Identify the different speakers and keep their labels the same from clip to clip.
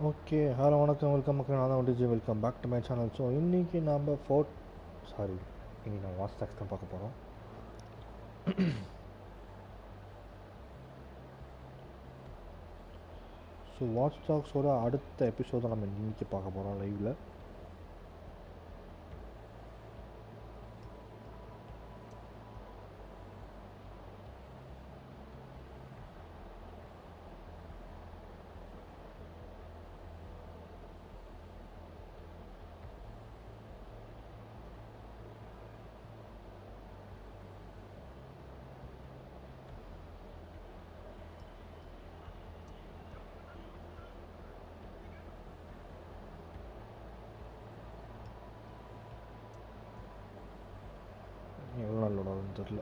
Speaker 1: Okay hello வணக்கம் welcome மக்கள் நான் தான் டிஜி welcome back to my channel. So இன்றைக்கி நம்ம இன்றைக்கி நான் வாட்ச் டாக்ஸ் தான் பார்க்க போகிறோம். ஸோ வாட்ச் டாக்ஸோட அடுத்த எபிசோடை நம்ம இன்றைக்கி பார்க்க போகிறோம் லைவில். எவ்வளோ நாளோட தெரியல.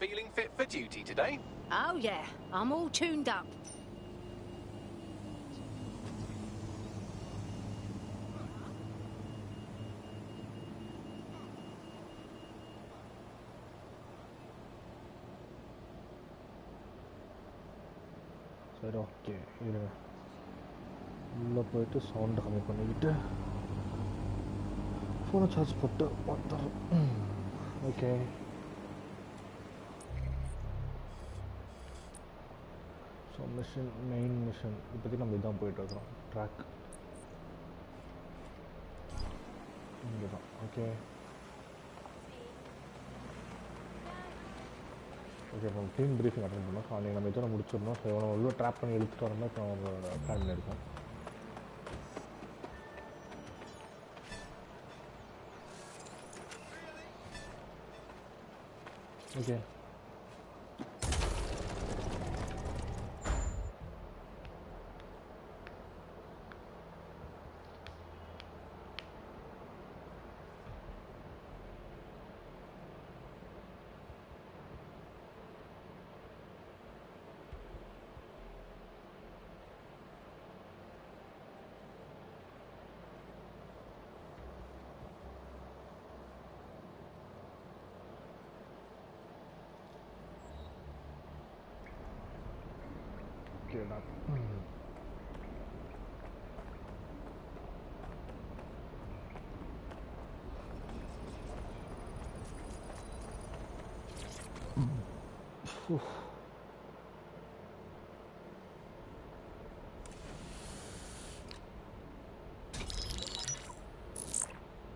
Speaker 2: Feeling fit for duty today?
Speaker 3: Oh yeah, I'm all tuned up.
Speaker 1: சரி ஓகே இருங்க, உள்ளே போயிட்டு சவுண்டை கம்மி பண்ணிக்கிட்டு ஃபோனை சார்ஜ் போட்டு வந்துடுறோம். ஓகே ஸோ மெயின் மிஷன் இப்போதைக்கு நம்ம இதான் போயிட்டுருக்கோம். ட்ராக் இங்கே தான். ஓகே ஓகே இப்போ டீம் ப்ரீஃபிங் அட்டன் பண்ணோம். ஸோ அன்றைக்கி நம்ம இதோட முடிச்சிடணும். ஸோ இவனை உள்ள ட்ராப் பண்ணி எடுத்துகிட்டு வர மாதிரி இப்போ நம்ம பிளான் பண்ணியிருக்கோம். Okay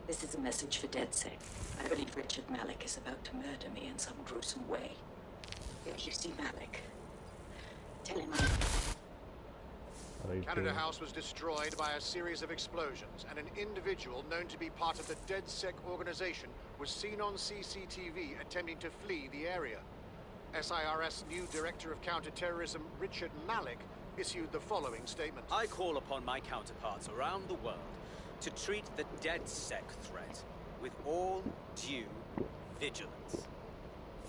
Speaker 4: This is a message for DedSec. I believe Richard Malik is about to murder me in some gruesome way. If you see Malik, tell him
Speaker 5: Canada House was destroyed by a series of explosions, and an individual known to be part of the DedSec organization was seen on CCTV attempting to flee the area. SIRS new Director of Counter-Terrorism Richard Malik issued the following statement.
Speaker 6: I call upon my counterparts around the world to treat the DedSec threat with all due vigilance.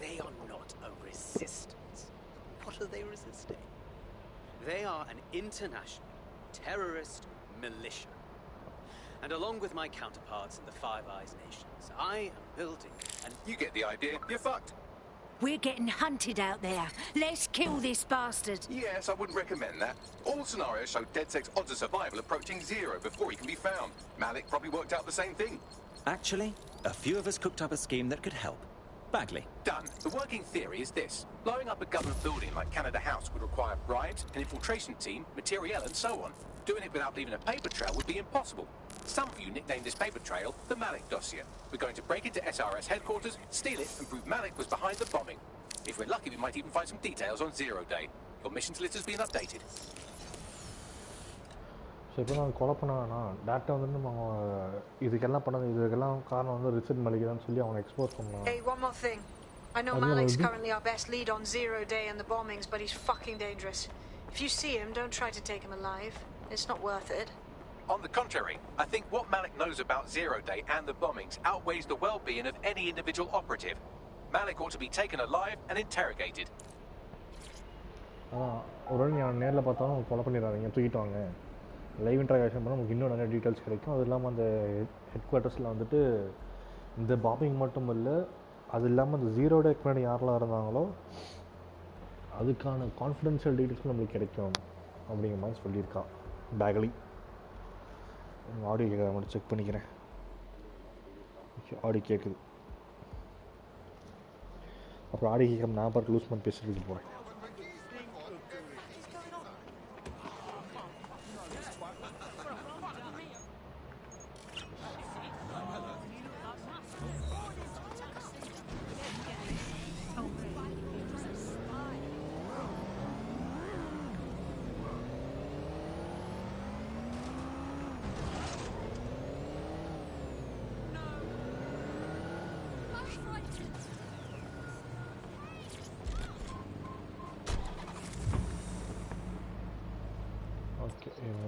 Speaker 6: They are not a resistance. What are they resisting? They are an international terrorist militia. And along with my counterparts in the Five Eyes nations, I am building and
Speaker 2: You get the idea. You're fucked.
Speaker 3: We're getting hunted out there. Let's kill this bastard.
Speaker 2: Yes, I wouldn't recommend that. All scenarios show DedSec's odds of survival approaching zero before he can be found. Malik probably worked out the same thing.
Speaker 7: Actually, a few of us cooked up a scheme that could help. Bagley.
Speaker 2: Done. The working theory is this. Blowing up a government building like Canada House would require bribes, an infiltration team, materiel and so on. Doing it without leaving a paper trail would be impossible. Some of you nicknamed this paper trail the Malik dossier. We're going to break into SRS headquarters, steal it and prove Malik was behind the bombing. If we're lucky, we might even find some details on Zero Day. Your missions list has been updated.
Speaker 1: So இப்போ நான் கொலை பண்ண வேணாம், டேரெக்டாக வந்து நம்ம இதுக்கெல்லாம் பண்ணது இதுக்கெல்லாம் காரணம் வந்து ரிச்சர்ட் மலிக் தான் சொல்லி அவனை எக்ஸ்போஸ் பண்ணலாம்.
Speaker 8: Hey, one more thing. I know Malik's currently our best lead on Zero Day and the bombings, but he's fucking dangerous. If you see him, don't try to take him alive. It's not worth it.
Speaker 2: On the contrary, I think what Malik knows about Zero Day and the bombings outweighs the well-being of any individual operative. Malik ought to be taken alive and interrogated.
Speaker 1: ஒரு நேரில் பார்த்தாலும் கொலை பண்ணிடுறாங்க, தூக்கிட்டு வாங்க live interaction பண்ணால் நமக்கு இன்னும் நிறைய டீட்டெயில்ஸ் கிடைக்கும். அது இல்லாமல் அந்த ஹெட் குவார்ட்டர்ஸில் வந்துட்டு இந்த பாம்பிங் மட்டும் இல்லை, அது இல்லாமல் அந்த 0 டே முன்னாடி யாரெல்லாம் இருந்தாங்களோ அதுக்கான கான்ஃபிடென்ஷியல் டீட்டெயில்ஸ் நம்மளுக்கு கிடைக்கும் அப்படிங்கிற மாதிரி சொல்லியிருக்கான் பேக்லி. ஆடியோ கேட்குற மட்டும் செக் பண்ணிக்கிறேன். ஆடியோ கேட்குது. அப்புறம் ஆடியோ கேட்குற நான் பார்த்து லூஸ் பண்ணி பேசிட்டு போகிறேன்.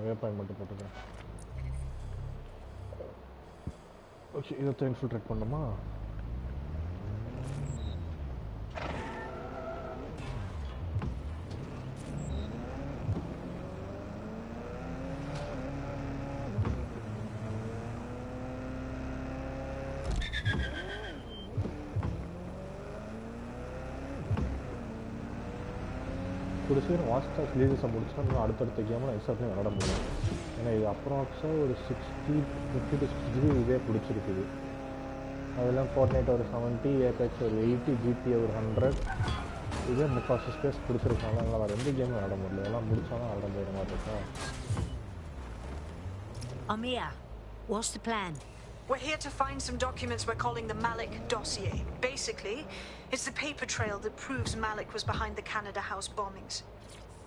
Speaker 1: வேப்பாயின் மட்டும் போட்டுக்கிறேன். ஓகே, இதை இன்ஃபில்ட்ரேட் பண்ணுமா? ஒரு சீக்கிரம் வாட்ஸ்டாக் ரிலீஸை முடிச்சுன்னா அடுத்தடுத்த கேமில் எக்ஸாக்ட்லி விளாட முடியும். ஏன்னா இது அப்ராக்ஸாக ஒரு 50 to 60 இதே பிடிச்சிருக்குது. அதெல்லாம் Fortnite ஒரு 70, Apex ஒரு 80, GTA ஒரு 100, இதே 30 ஸ்பேஸ் பிடிச்சிருக்காங்க. அதனால் வேறு எந்த கேமும் விளாட முடியல. எல்லாம் முடிச்சாலும் விளாட போயிட மாதிரி இருக்கா.
Speaker 3: Amir, what's the plan?
Speaker 8: We're here to find some documents we're calling the Malik dossier. Basically, it's the paper trail that proves Malik was behind the Canada House bombings.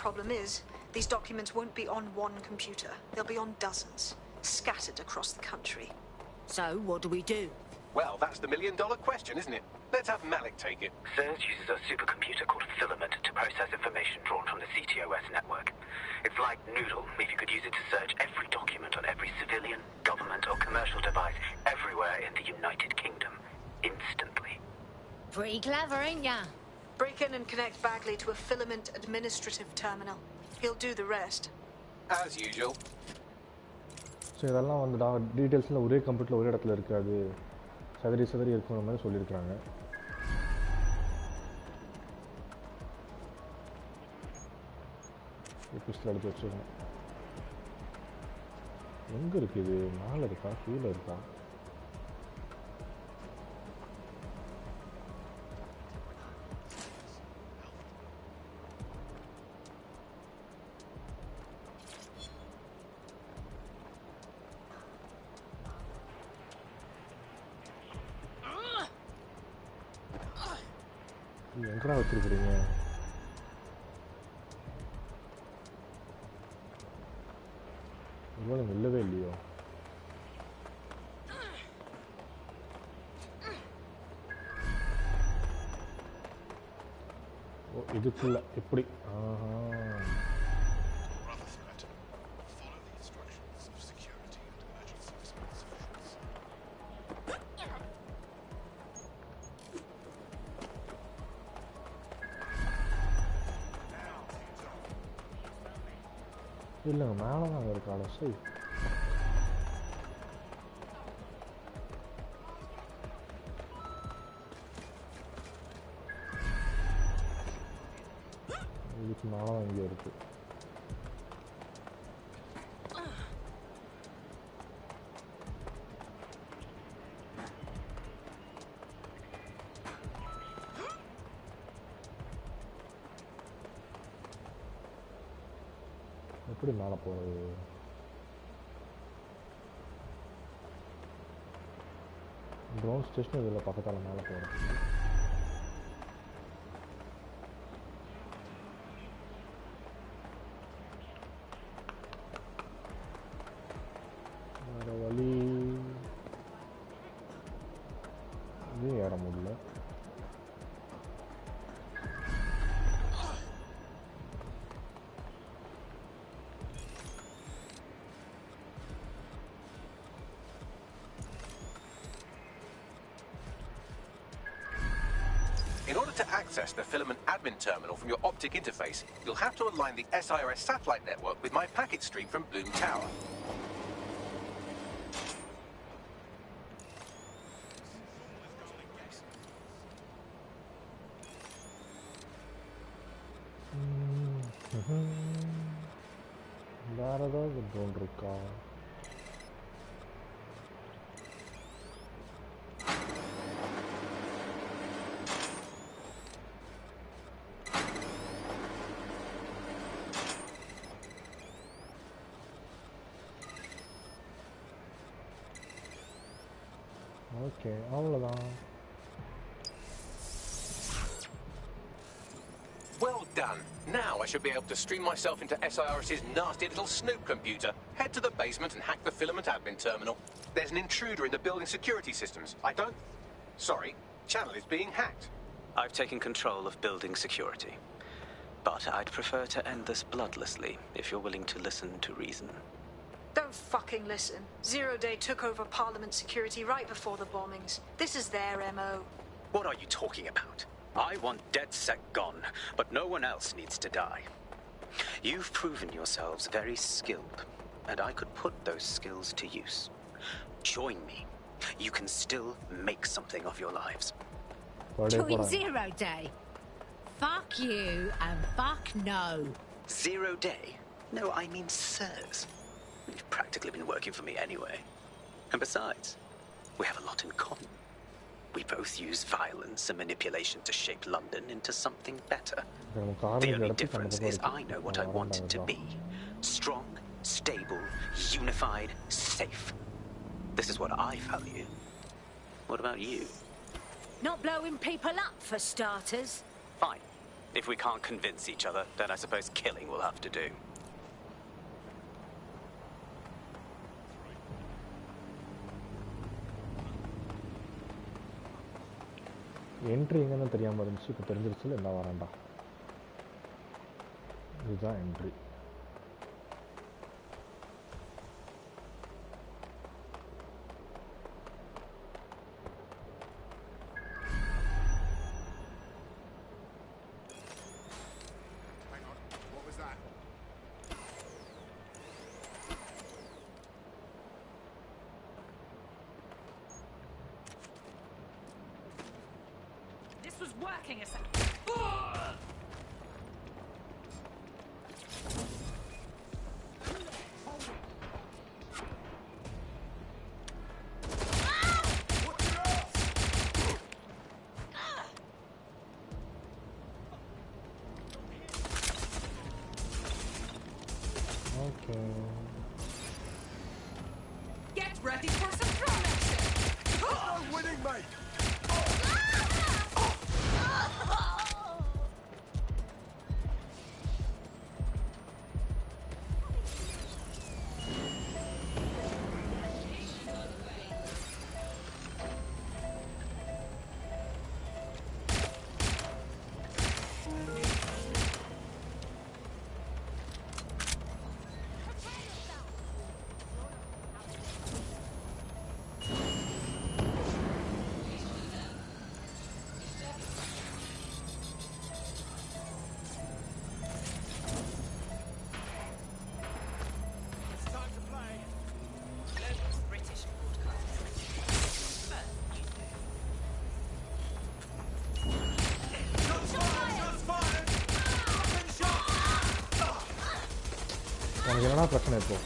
Speaker 8: Problem is, these documents won't be on one computer. They'll be on dozens, scattered across the country.
Speaker 3: So, what do we do?
Speaker 2: Well, that's the million-dollar question, isn't it? Let's have Malik take it.
Speaker 9: Surge uses a supercomputer called Filament to process information drawn from the CTOS network. It's like Noodle, if you could use it to search every document on every civilian, government or commercial device everywhere in the United Kingdom, instantly.
Speaker 3: Pretty clever, ain't ya?
Speaker 8: Break in and connect Bagley to a Filament administrative terminal. He'll do the rest.
Speaker 2: As usual.
Speaker 1: So இதெல்லாம் வந்து டீட்டெயில்ஸில் ஒரே கம்ப்யூட்டரில் ஒரே இடத்துல இருக்காது, சதறி இருக்குற மாதிரி சொல்லியிருக்கிறாங்க. பிஸ்டல் எடுத்து வச்சுக்கணும். எங்கே இருக்குது? மேலே இருக்கா, கீழே இருக்கா? எங்கடா வச்சிருக்கிறீங்க? இவ்வளோ இல்லவே இல்லையோ? ஓ, இதுக்குள்ள எப்படி? ஆஹா, இல்லைங்க, மேலே தான் இருக்காளா? சரி, இதுக்கு மேலே தான் இங்கே இருக்கு. எப்படி மேலே போகிறது? ட்ரோன் ஸ்டேஷன் இதில் பக்கத்தால் மேலே போகிறது. வேறு வழி இது ஏற முடியல.
Speaker 2: access the filament admin terminal from your optic interface, you'll have to align the SIRS satellite network with my packet stream from Bloom Tower.
Speaker 1: வேற ஏதாவது ட்ரோன் இருக்கா? ஓகே, அவ்வளோதான்.
Speaker 2: Well done. Now I should be able to stream myself into SIRS's nasty little snoop computer, head to the basement and hack the filament admin terminal. There's an intruder in the building security systems. Sorry, channel is being hacked.
Speaker 6: I've taken control of building security. But I'd prefer to end this bloodlessly, if you're willing to listen to reason.
Speaker 8: Don't fucking listen. Zero Day took over Parliament security right before the bombings. This is their MO.
Speaker 6: What are you talking about? I want DedSec gone, but no one else needs to die. You've proven yourselves very skilled, and I could put those skills to use. Join me. You can still make something of your lives.
Speaker 3: Join Zero Day. Fuck you and fuck no.
Speaker 6: 0 Day? No, I mean sirs. You've practically been working for me anyway. And besides, we have a lot in common. We both use violence and manipulation to shape London into something better. The only difference is I know what I want it to be. Strong, stable, unified, safe. This is what I value. What about you?
Speaker 3: Not blowing people up, for starters.
Speaker 6: Fine. If we can't convince each other, then I suppose killing will have to do.
Speaker 1: Entry எங்கன்னு தெரியாமல் இருந்துச்சு, இப்போ தெரிஞ்சிருச்சுல. என்ன வரேன்டா, இதுதான் entry.
Speaker 3: Was working a second.
Speaker 1: Okay.
Speaker 3: Get ready for some drum action.
Speaker 10: Oh, winning, mate.
Speaker 1: உனக்கு என்னடா பிரச்சனை இப்போ?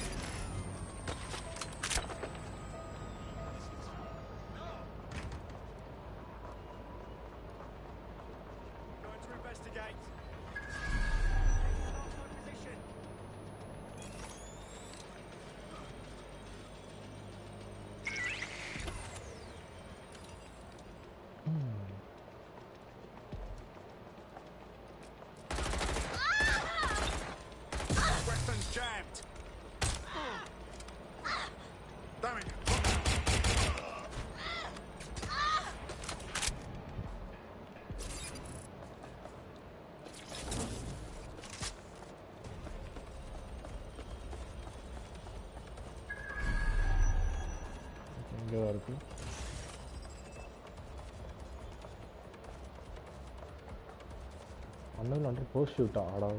Speaker 1: அண்ணன் அண்டர் போஸ்ட் ஷூட்டா ஆடா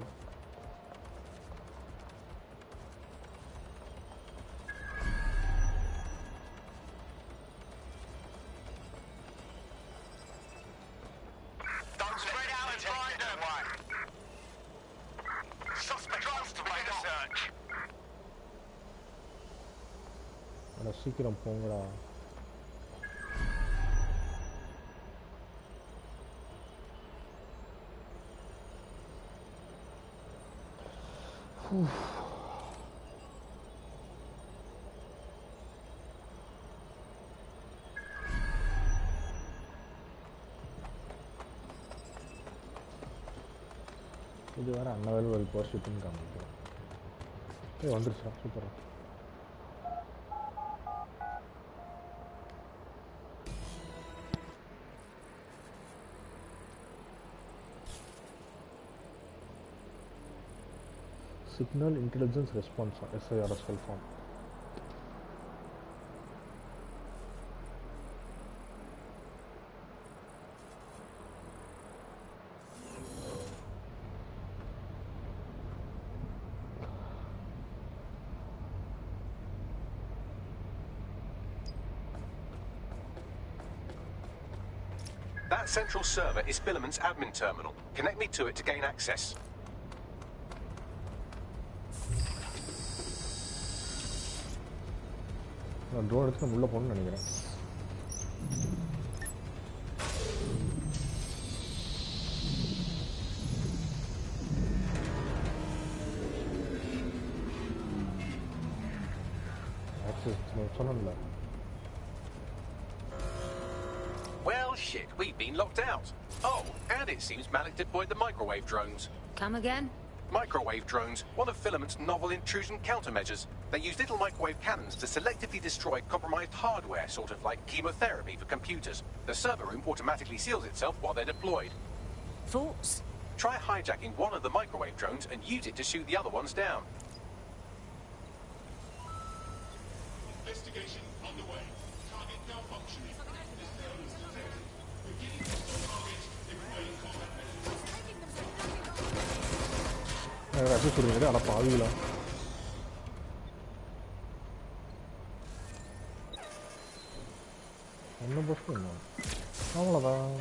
Speaker 1: சீக்கிரம் போங்கடா இது வேற அன்அவைலபிள் போஸ்ட் ஷூட்டிங் காமிக்கும் வந்துருச்சா சூப்பரா Signal Intelligence Response SIRS full form.
Speaker 2: That central server is Filament's admin terminal. Connect me to it to gain access.
Speaker 1: நான் ட்ரோன் எடுத்து நம்ம உள்ள போகணும்னு நினைக்கிறேன் சொன்னல
Speaker 2: Well, shit, we've been locked out. Oh, and it seems Malik deployed the microwave drones.
Speaker 3: Come again?
Speaker 2: Microwave drones, one of Filament's novel intrusion countermeasures. They use little microwave cannons to selectively destroy compromised hardware, sort of like chemotherapy for computers. The server room automatically seals itself while they're deployed.
Speaker 3: Thoughts?
Speaker 2: Try hijacking one of the microwave drones and use it to shoot the other ones down.
Speaker 11: Investigation underway. Target malfunctioning.
Speaker 1: சொல்லுங்க அட பாவிகளா ஒன்றும் post பண்ணலாம் அவ்வளோதான்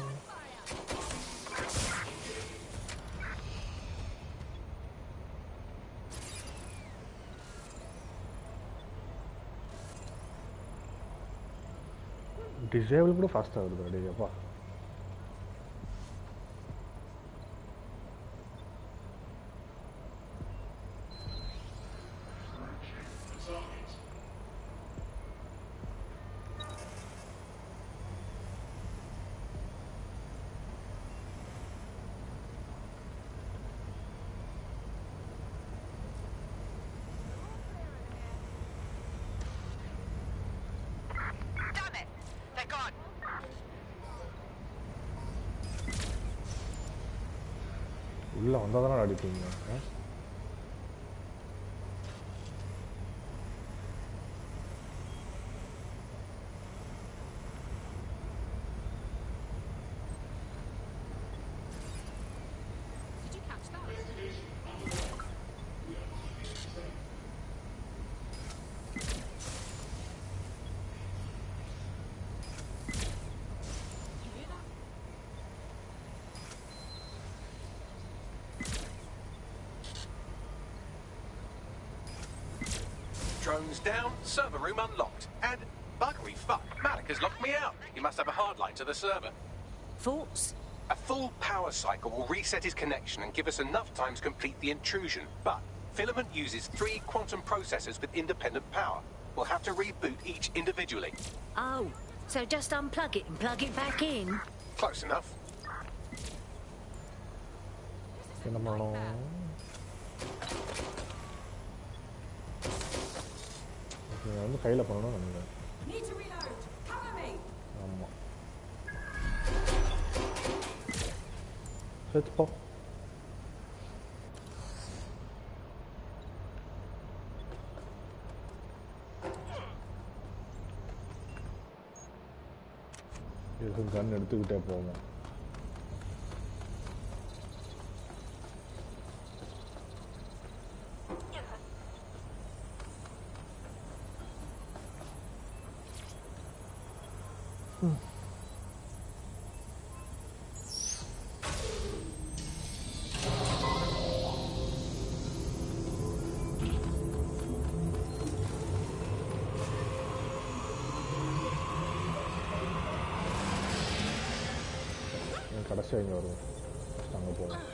Speaker 1: disable கூட ஃபாஸ்ட்டாக வருது அடையப்பா உள்ள வந்தால் தானே அடிப்பீங்க
Speaker 2: Drones down, server room unlocked. And, buggery fuck, Malik has locked me out. He must have a hard line to the server.
Speaker 3: Thoughts?
Speaker 2: A full power cycle will reset his connection and give us enough time to complete the intrusion. But Filament uses 3 quantum processors with independent power. We'll have to reboot each individually.
Speaker 3: Oh, so just unplug it and plug it back in?
Speaker 2: Close enough.
Speaker 1: வந்து கையில் பண்ணணும்னு நினைக்கிறேன் ஆமாம் செத்துப்போ இதுக்கு கன் எடுத்துக்கிட்டே போவோம் கடைசி அங்கே வருவோம். ஃபஸ்ட் அங்கே போகலாம்.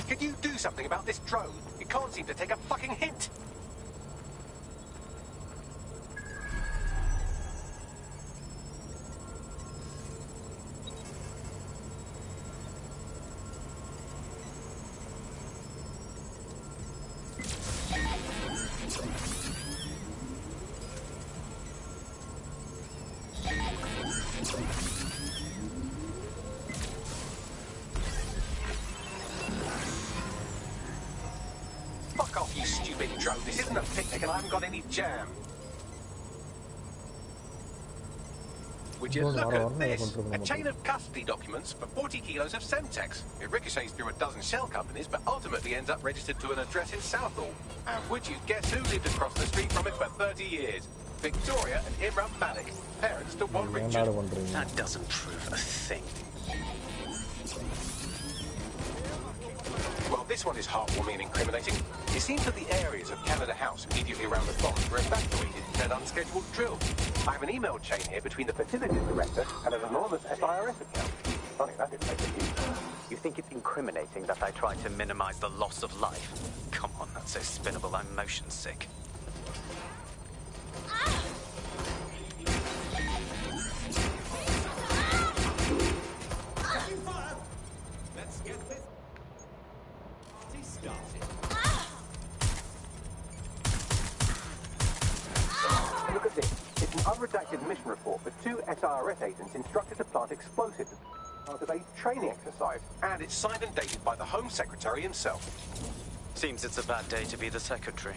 Speaker 2: Can you do something about this drone? It can't seem to take a fucking hint. Fuck off, you stupid drone. This isn't a picnic and I haven't got any jam. Would you look at this? A chain of custody documents for 40 kilos of Semtex. It ricochets through a dozen shell companies, but ultimately ends up registered to an address in Southall. And would you guess who lived across the street from it for 30 years? Victoria and Imran Malik, parents to one Richard.
Speaker 6: That doesn't prove a thing.
Speaker 2: Well, this one is heartwarming and incriminating. It seems that the areas of Canada House immediately around the bombs were evacuated in an unscheduled drill. I have an email chain here between the facilities director and an anonymous SIRS account. Funny, that didn't make a news.
Speaker 6: You think it's incriminating that I tried to minimize the loss of life? Come on, that's so spinnable, I'm motion sick.
Speaker 2: Let's get this party started. Look at this. It's an unredacted mission report for 2 SIRS agents instructed to plant explosives as part of a training exercise. And it's signed and dated by the Home Secretary himself.
Speaker 6: Seems it's a bad day to be the secretary.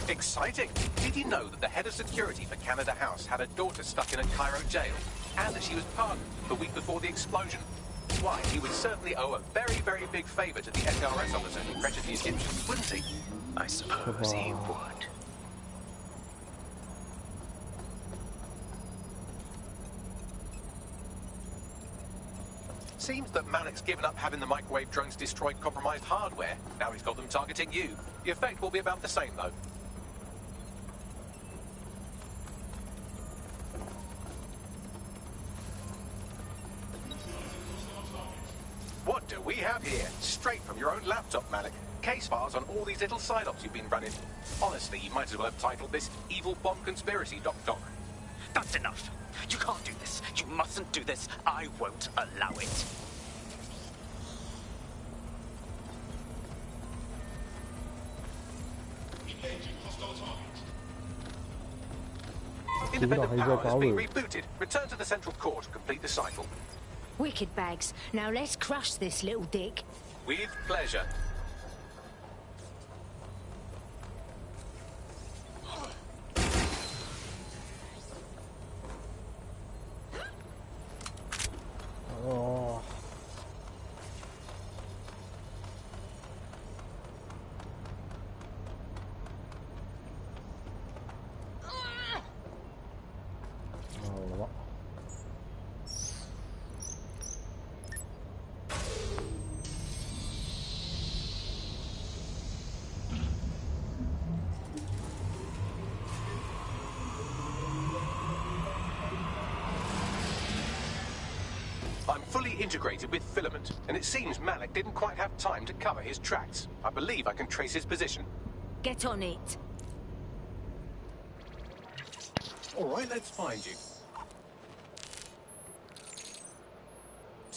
Speaker 2: Exciting! Did you know that the head of security for Canada House had a daughter stuck in a Cairo jail? And that she was pardoned the week before the explosion? Why, he would certainly owe a very, very big favour to the SRS officer who pressured the Egyptians, wouldn't he?
Speaker 6: I suppose he would.
Speaker 2: Seems that Malik's given up having the microwave drones destroy compromised hardware. Now he's got them targeting you. The effect will be about the same, though. What do we have here? Straight from your own laptop, Malik. Case files on all these little side ops you've been running. Honestly, you might as well have titled this Evil Bomb Conspiracy, Doc.
Speaker 6: That's enough. You can't do this. You mustn't do this. I won't allow it.
Speaker 11: Engaging hostile target.
Speaker 2: Independent power has been rebooted. Return to the central core to complete the cycle.
Speaker 3: Wicked bags. Now let's crush this little dick.
Speaker 2: With pleasure.
Speaker 1: Oh. அவ்வளோதான்.
Speaker 2: I'm fully integrated with Filament, and it seems Malik didn't quite have time to cover his tracks. I believe I can trace his position.
Speaker 3: Get on it.
Speaker 2: All right, let's find you.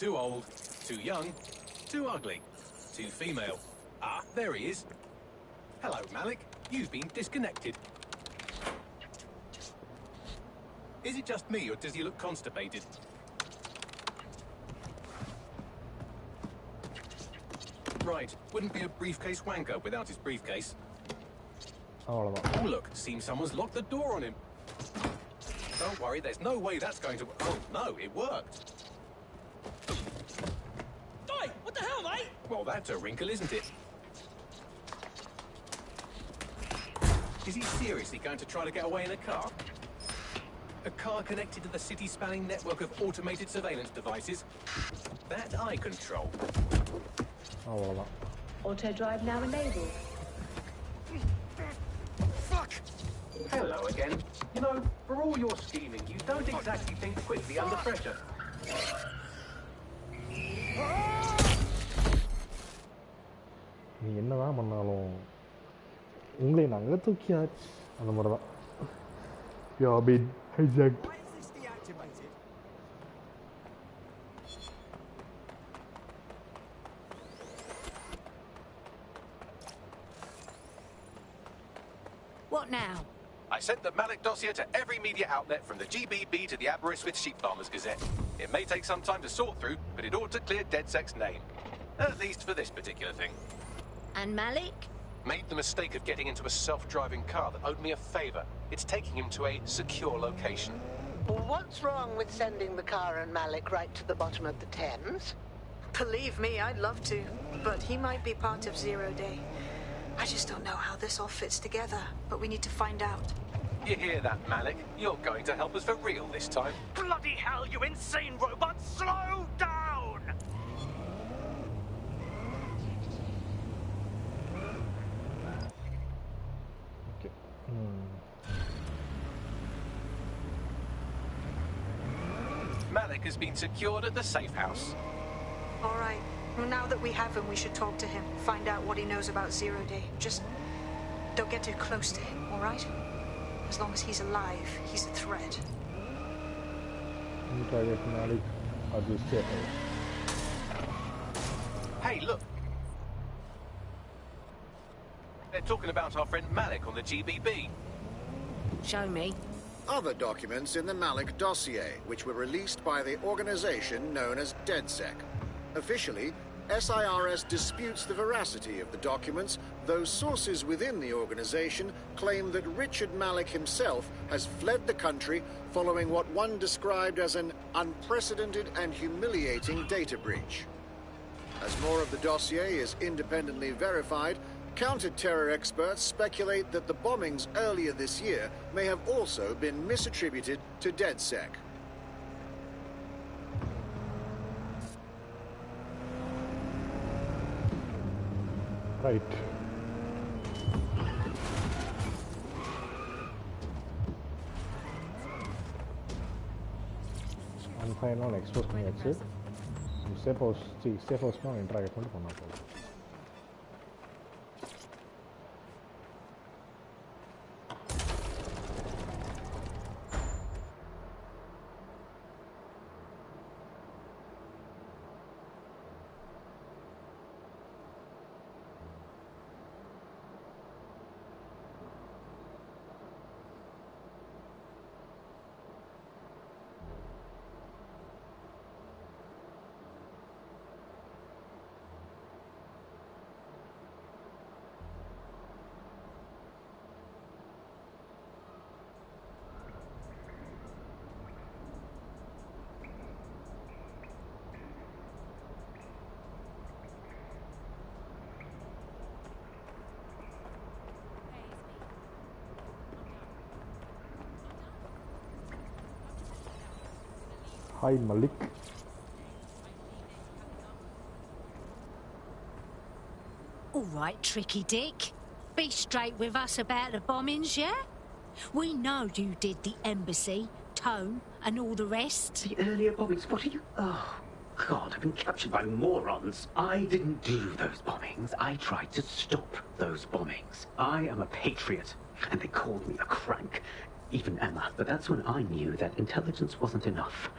Speaker 2: Too old, too young, too ugly, too female. Ah, there he is. Hello, Malik. You've been disconnected. Is it just me, or does he look constipated? right. Wouldn't be a briefcase wanker without his briefcase.
Speaker 1: Oh,
Speaker 2: look, seems someone's locked the door on him. Don't worry, there's no way that's going to... Oh, no, it worked.
Speaker 12: Oi, what the hell, mate?
Speaker 2: Well, that's a wrinkle, isn't it? Is he seriously going to try to get away in a car? A car connected to the city-spanning network of automated surveillance devices? That I control.
Speaker 1: Oh,
Speaker 13: Auto drive now enabled.
Speaker 2: Fuck! Hello again. You know, for all your scheming, you don't exactly think quickly under pressure.
Speaker 1: நீ என்னதான் பண்ணாலும் உங்களை நாங்கள் தூக்கியாச்சு அந்த மாதிரி தான். You have been hijacked.
Speaker 12: Why is this deactivated?
Speaker 3: What now?
Speaker 2: I sent the Malik dossier to every media outlet from the GBB to the Aberystwyth Sheep Farmers Gazette. It may take some time to sort through, but it ought to clear DedSec's name. At least for this particular thing.
Speaker 3: And Malik?
Speaker 2: Made the mistake of getting into a self-driving car that owed me a favour. It's taking him to a secure location.
Speaker 14: What's wrong with sending the car and Malik right to the bottom of the Thames?
Speaker 8: Believe me, I'd love to, but he might be part of Zero Day. I just don't know how this all fits together, but we need to find out.
Speaker 2: You hear that, Malik? You're going to help us for real this time.
Speaker 12: Bloody hell, you insane robot! Slow down!
Speaker 1: Okay.
Speaker 2: Malik has been secured at the safe house.
Speaker 8: All right. Well, now that we have him, we should talk to him. Find out what he knows about Zero Day. Just don't get too close to him, all right? As long as he's alive, he's a threat.
Speaker 1: Let me try get Malik at this safe house.
Speaker 2: Hey, look. They're talking about our friend Malik on the GBB.
Speaker 3: Show me.
Speaker 5: Other documents in the Malik dossier, which were released by the organization known as DedSec. Officially, SIRS disputes the veracity of the documents, though sources within the organization claim that Richard Malik himself has fled the country following what one described as an unprecedented and humiliating data breach. As more of the dossier is independently verified, counter-terror experts speculate that the bombings earlier this year may have also been misattributed to DedSec.
Speaker 1: Right. Unfinal expose பண்ணியாச்சு. Safe ஹவுஸ்னா interact பண்ணி பண்ணா போதும். Hi, Malik.
Speaker 3: All right, Tricky Dick. Be straight with us about the bombings, yeah? We know you did the embassy, Tone, and all the rest.
Speaker 9: The earlier bombings, what are you... Oh, God, I've been captured by morons. I didn't do those bombings. I tried to stop those bombings. I am a patriot, and they called me a crank. Even Emma. But that's when I knew that intelligence wasn't enough.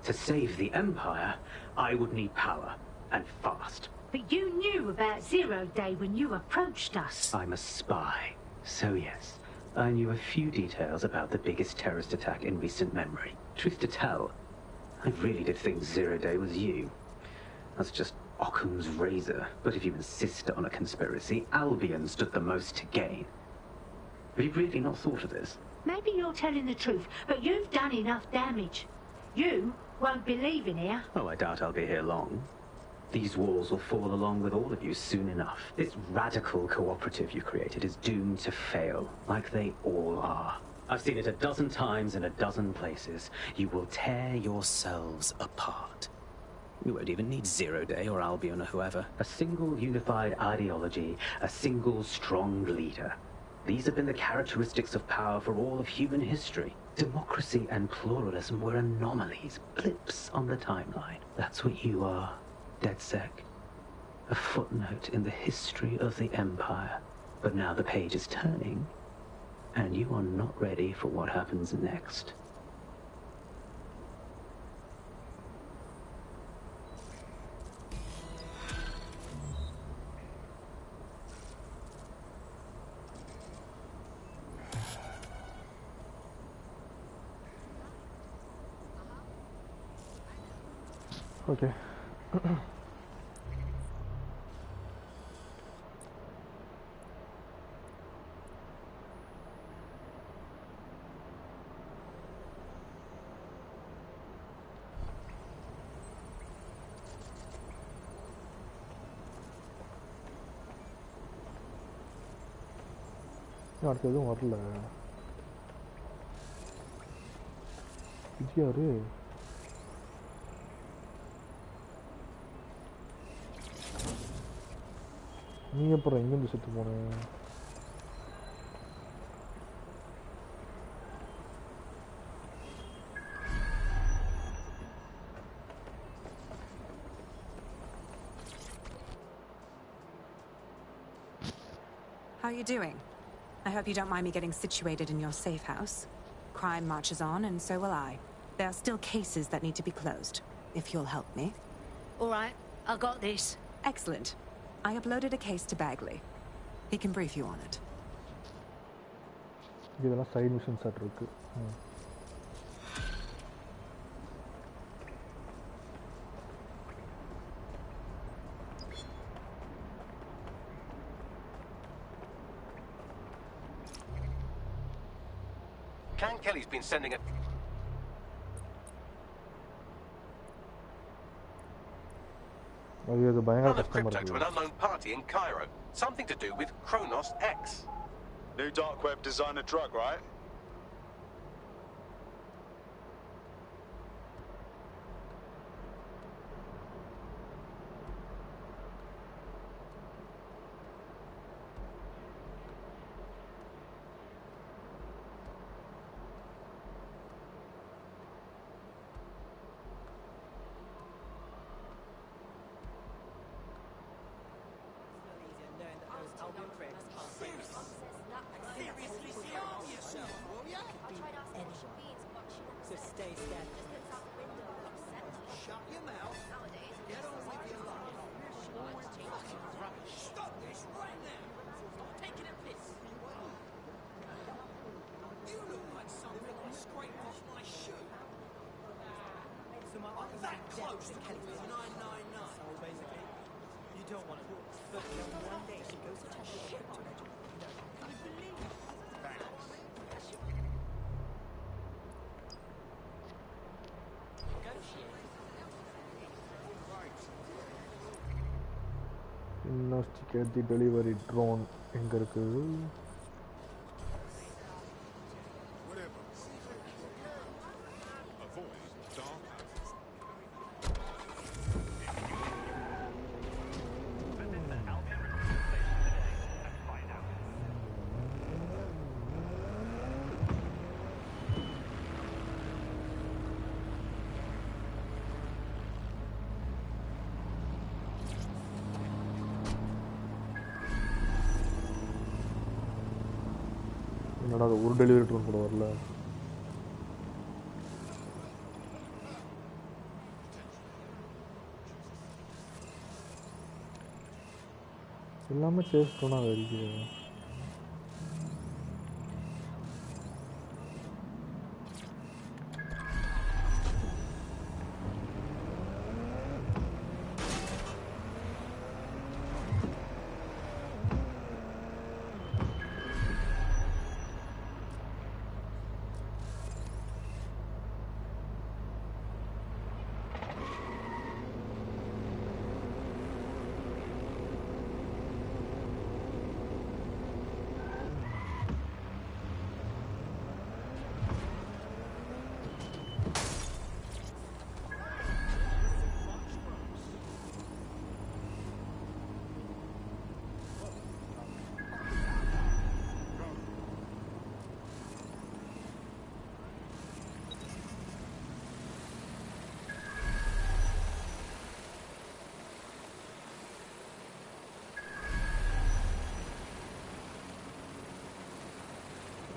Speaker 9: To save the Empire, I would need power, and fast.
Speaker 3: But you knew about Zero Day when you approached us.
Speaker 9: I'm a spy, so yes. I knew a few details about the biggest terrorist attack in recent memory. Truth to tell, I really did think Zero Day was you. That's just Occam's razor, but if you insist on a conspiracy, Albion stood the most to gain. Have you really not thought of this?
Speaker 3: Maybe you're telling the truth, but you've done enough damage. You won't be leaving here.
Speaker 9: Oh, I doubt I'll be here long. These walls will fall along with all of you soon enough. This radical cooperative you created is doomed to fail, like they all are. I've seen it a dozen times in a dozen places. You will tear yourselves apart. You won't even need Zero Day or Albion or whoever. A single unified ideology, a single strong leader. These have been the characteristics of power for all of human history. Democracy and pluralism were anomalies, blips on the timeline. That's what you are, DedSec. A footnote in the history of the Empire. But now the page is turning, and you are not ready for what happens next.
Speaker 1: Okay. அடுத்து எதுவும் வரல. இது யாரு? நீ அப்புறம் எங்கேருந்து செத்து போன?
Speaker 15: How are you doing? I hope you don't mind me getting situated in your safe house. Crime marches on, and so will I. There are still cases that need to be closed, if you'll help me.
Speaker 3: All right, I got this.
Speaker 15: Excellent. I uploaded a case to Bagley. He can brief you on it.
Speaker 1: இதெல்லாம் side missions add இருக்கு.
Speaker 2: Can Kelly's been sending a... Run of crypto to an unknown party in Cairo. Something to do with Kronos X.
Speaker 10: New dark web designer drug, right?
Speaker 1: Investigate the delivery drone எங்க இருக்கு? என்னடா அது ஒரு delivery drone கூட வரல. எல்லாமே safe ட்ரோனா இருக்கு.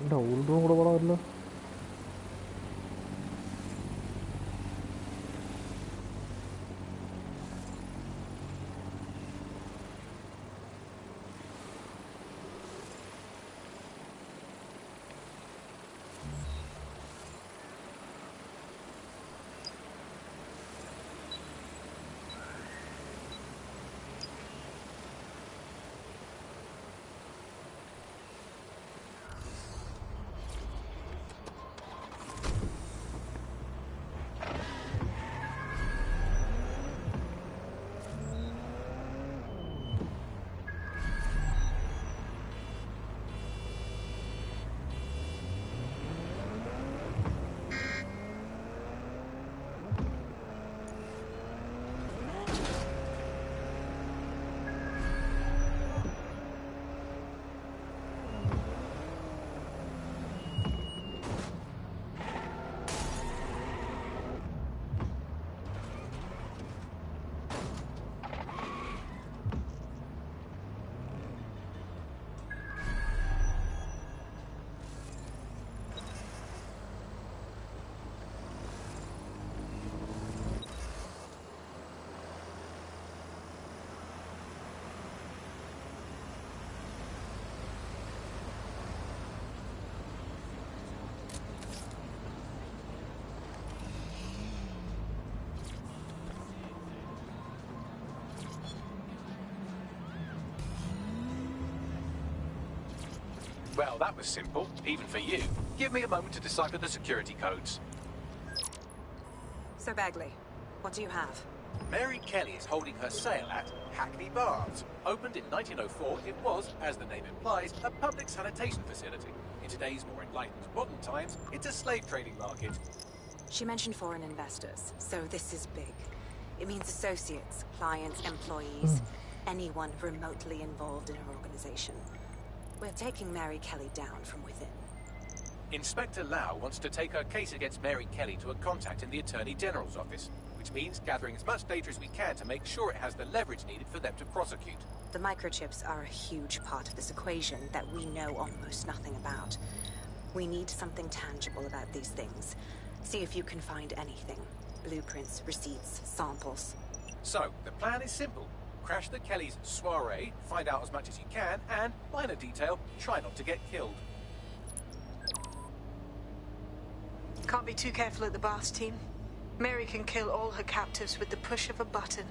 Speaker 1: എടാ ഉൾറൂം കൂടെ പടമല്ലോ.
Speaker 2: Well, that was simple, even for you. Give me a moment to decipher the security codes.
Speaker 15: So, Bagley, what do you have?
Speaker 2: Mary Kelly is holding her sale at Hackney Bars. Opened in 1904, it was, as the name implies, a public sanitation facility. In today's more enlightened modern times, it's a slave trading market.
Speaker 15: She mentioned foreign investors, so this is big. It means associates, clients, employees, anyone remotely involved in her organization. We're taking Mary Kelly down from within.
Speaker 2: Inspector Lau wants to take her case against Mary Kelly to a contact in the Attorney General's office, which means gathering as much data as we can to make sure it has the leverage needed for them to prosecute.
Speaker 15: The microchips are a huge part of this equation that we know almost nothing about. We need something tangible about these things. See if you can find anything. Blueprints, receipts, samples.
Speaker 2: So, the plan is simple. Crash the Kellys' soiree, find out as much as you can, and, minor detail, try not to get killed.
Speaker 8: Can't be too careful at the Baths team. Mary can kill all her captives with the push of a button.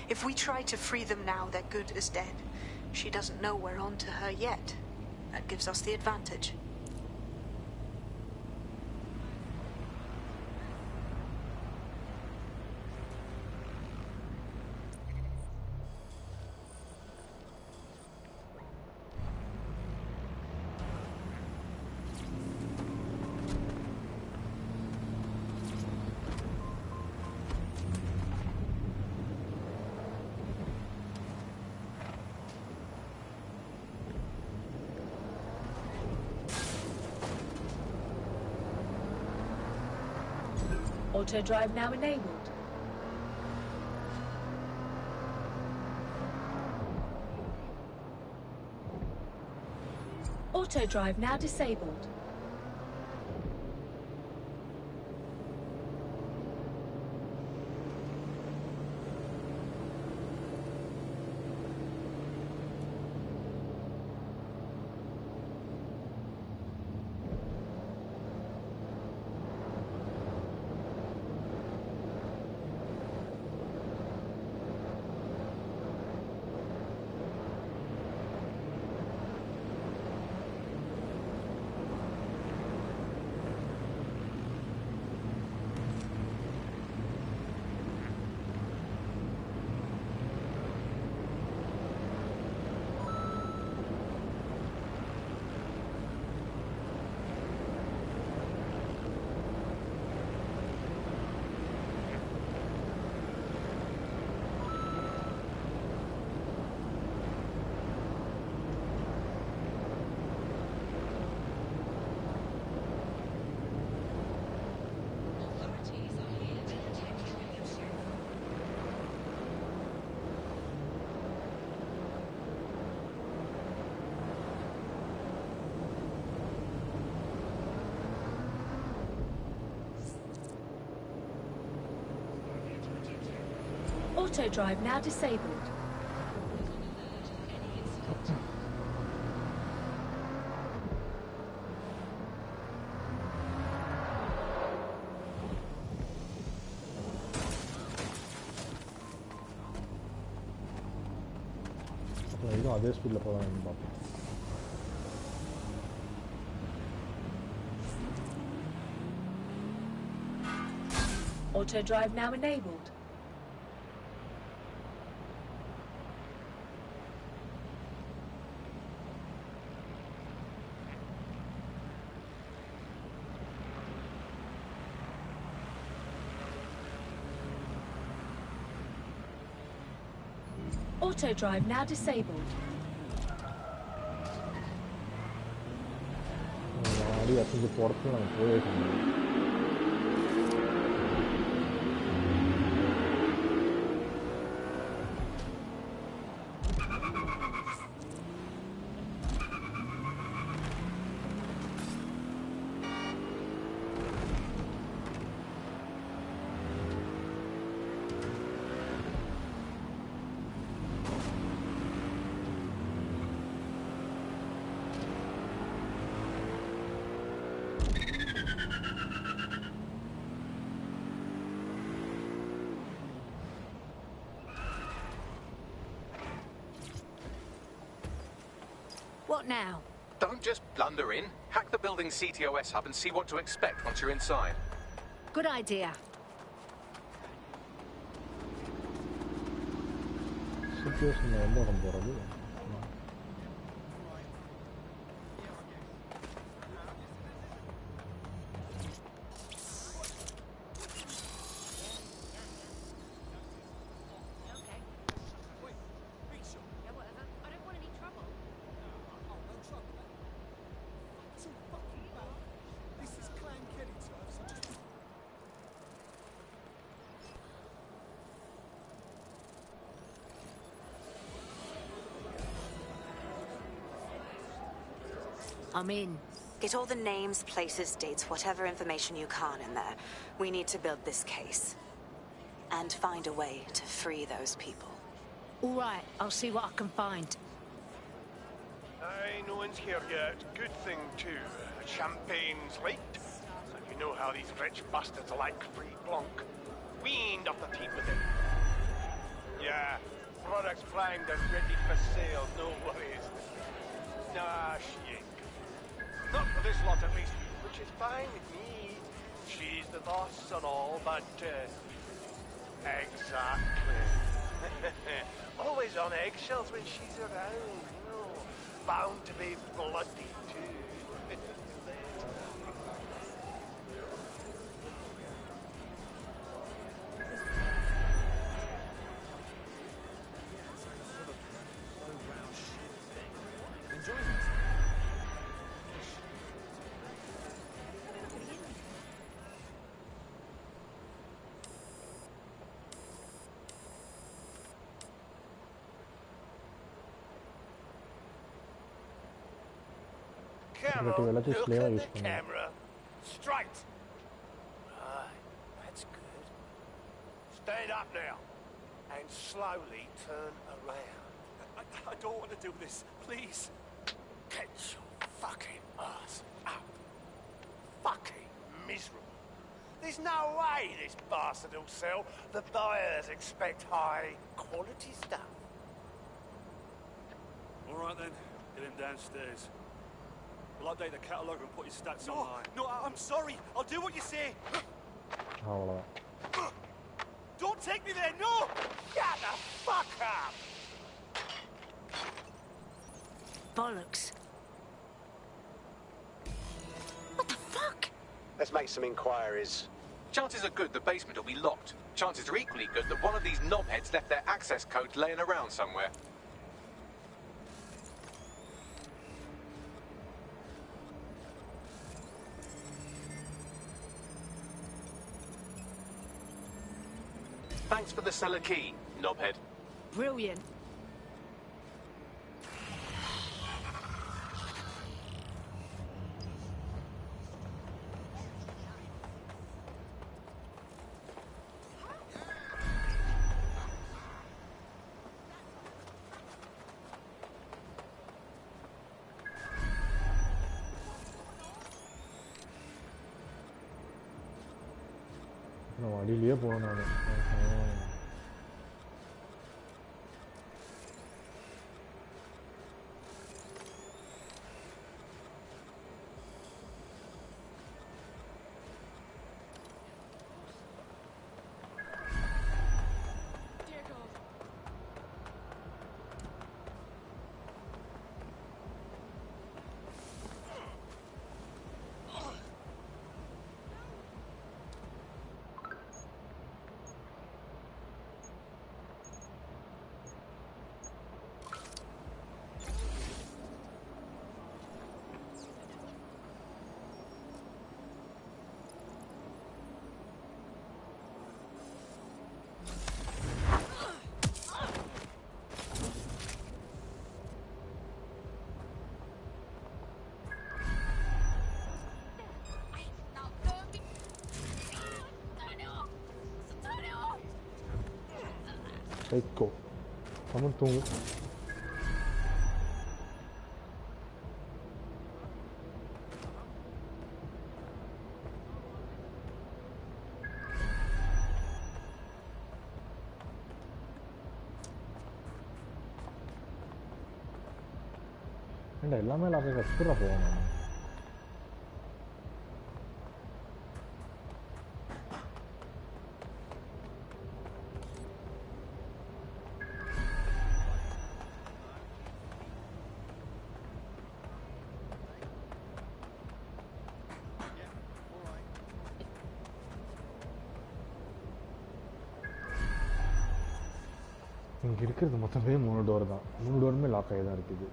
Speaker 8: If we try to free them now, they're good as dead. She doesn't know we're on to her yet. That gives us the advantage.
Speaker 13: Auto drive now enabled. Auto drive now disabled. Auto drive now disabled.
Speaker 1: இதுவும் அதே ஸ்பீடில் போகலான்னு பார்ப்போம்.
Speaker 13: Auto drive now enabled. Auto drive now disabled.
Speaker 1: ஆடி அசைஞ்சு போகிறதுக்கு நாங்கள் போயே முடியும்.
Speaker 3: What now?
Speaker 2: Don't just blunder in. Hack the building's CTOS hub and see what to expect once you're inside.
Speaker 3: Good idea.
Speaker 1: Situation எந்த இடம் போகிறது?
Speaker 3: I'm in.
Speaker 15: Get all the names, places, dates, whatever information you can in there. We need to build this case. And find a way to free those people.
Speaker 3: All right, I'll see what I can find.
Speaker 16: Aye, no one's here yet. Good thing, too. Champagne's late. And you know how these rich bastards like free blanc. We ain't up the team with it. Yeah, products primed and ready for sale, no worries. Nah, shit. Not for this lot, at least, which is fine with me. She's the boss and all, but, exactly. Always on eggshells when she's around, you know. Bound to be bloody, too. Camera, look at the camera. Straight. Right, that's good. Stand up now. And slowly turn around.
Speaker 12: I don't want to do this. Please.
Speaker 16: Get your fucking ass up. Fucking miserable. There's no way this bastard will sell. The buyers expect high quality stuff.
Speaker 12: All right then. Get him downstairs. We'll update the catalogue and put his stats online. No, I'm sorry. I'll do what you say. Don't take me there, no!
Speaker 16: Shut the fuck up!
Speaker 3: Bollocks. What the fuck?
Speaker 5: Let's make some inquiries.
Speaker 2: Chances are good the basement will be locked. Chances are equally good that one of these knobheads left their access codes laying around somewhere. Thanks for the cellar key, knobhead.
Speaker 3: Brilliant.
Speaker 1: நான் அடியிலேயே போனேன் நான். Psycho. Kamu tunggu. Ini எல்லாமே lock ஆக speedo போகணும். இங்க இருக்கிறது மொத்தமே 3 door தான். 3 டோருமே லாக் ஆகி தான் இருக்குது.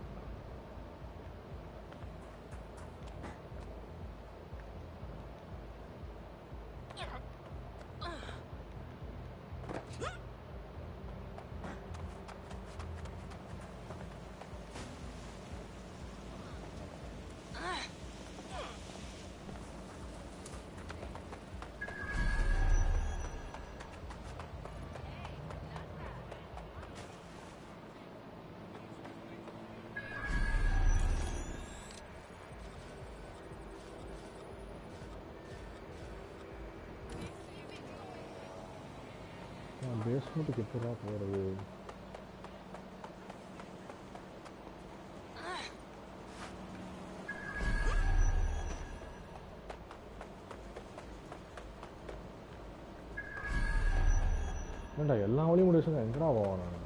Speaker 1: பேஸ்மெண்ட்டுக்கு எப்படா போகிறது? ஏண்டா எல்லா வழியும் முடிச்சுங்க எங்கடா போவான் நான்?